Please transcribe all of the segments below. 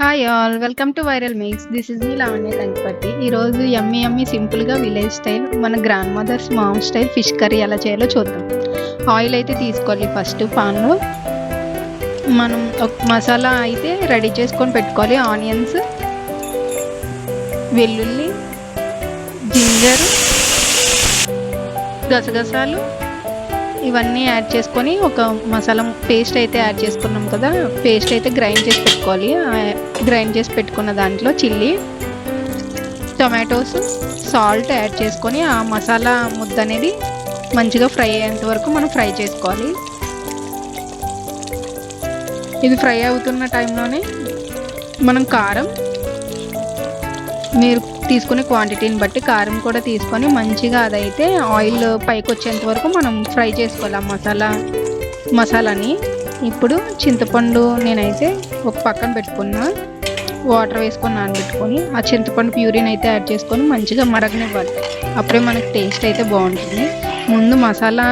Hi all, welcome to viral mix. This is me Lavanya Kankipatti. ఈరోజు yummy yummy సింపుల్గా village style మన grandmothers mom style fish curry ఎలా చేయాలో చూద్దాం. Oil అయితే తీసుకోవాలి. ఫస్ట్ పాన్లో మనం ఒక మసాలా అయితే రెడీ చేసుకొని పెట్టుకోవాలి. ఆనియన్స్, వెల్లుల్లి, జింజర్, గసగసాలు ఇవన్నీ యాడ్ చేసుకొని ఒక మసాలా పేస్ట్ అయితే యాడ్ చేసుకున్నాం కదా, పేస్ట్ అయితే గ్రైండ్ చేసి పెట్టుకోవాలి. గ్రైండ్ చేసి పెట్టుకున్న దాంట్లో చిల్లీ, టొమాటోస్, సాల్ట్ యాడ్ చేసుకొని ఆ మసాలా ముద్ద అనేది మంచిగా ఫ్రై అయ్యేంత వరకు మనం ఫ్రై చేసుకోవాలి. ఇది ఫ్రై అవుతున్న టైంలోనే మనం కారం, మీరు తీసుకునే క్వాంటిటీని బట్టి కారం కూడా తీసుకొని మంచిగా అదైతే ఆయిల్ పైకి వచ్చేంత వరకు మనం ఫ్రై చేసుకోవాలి ఆ మసాలాని. ఇప్పుడు చింతపండు నేనైతే ఒక పక్కన పెట్టుకున్నా, వాటర్ వేసుకొని నానబెట్టుకొని ఆ చింతపండు ప్యూరిని అయితే యాడ్ చేసుకొని మంచిగా మరగనివ్వాలి. అప్పుడే మనకి టేస్ట్ అయితే బాగుంటుంది. ముందు మసాలా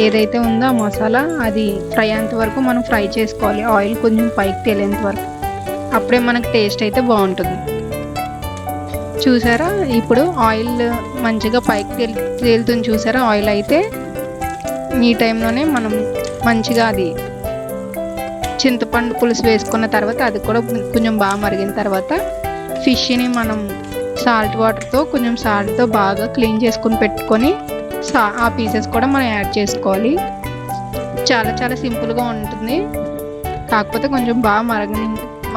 ఏదైతే ఉందో ఆ మసాలా అది ఫ్రై అయ్యేంత వరకు మనం ఫ్రై చేసుకోవాలి, ఆయిల్ కొంచెం పైకి తేలేంత వరకు. అప్పుడే మనకి టేస్ట్ అయితే బాగుంటుంది. చూసారా, ఇప్పుడు ఆయిల్ మంచిగా పైకి తేలుతుంది. చూసారా, ఆయిల్ అయితే ఈ టైంలోనే మనం మంచిగా అది చింతపండు పులుసు వేసుకున్న తర్వాత అది కూడా కొంచెం బాగా మరిగిన తర్వాత ఫిష్ని మనం సాల్ట్ వాటర్తో కొంచెం సాల్ట్తో బాగా క్లీన్ చేసుకుని పెట్టుకొని ఆ పీసెస్ కూడా మనం యాడ్ చేసుకోవాలి. చాలా చాలా సింపుల్గా ఉంటుంది. కాకపోతే కొంచెం బాగా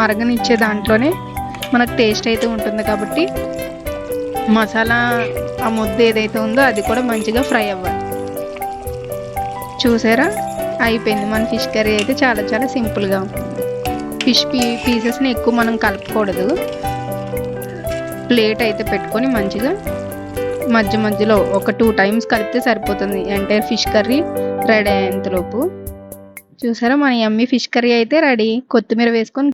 మరగనిచ్చే దాంట్లోనే మనకు టేస్ట్ అయితే ఉంటుంది. కాబట్టి మసాలా ఆ ముద్ద ఏదైతే ఉందో అది కూడా మంచిగా ఫ్రై అవ్వాలి. చూసారా, అయిపోయింది. మన ఫిష్ కర్రీ అయితే చాలా చాలా సింపుల్గా ఉంటుంది. ఫిష్ పీసెస్ని ఎక్కువ మనం కలపకూడదు. ప్లేట్ అయితే పెట్టుకొని మంచిగా మధ్య మధ్యలో ఒక 2 times కలిపితే సరిపోతుంది. ఎంటైర్ ఫిష్ కర్రీ రెడీ అయ్యేంతలోపు. చూసారా, మన యమ్మీ ఫిష్ కర్రీ అయితే రెడీ. కొత్తిమీర వేసుకొని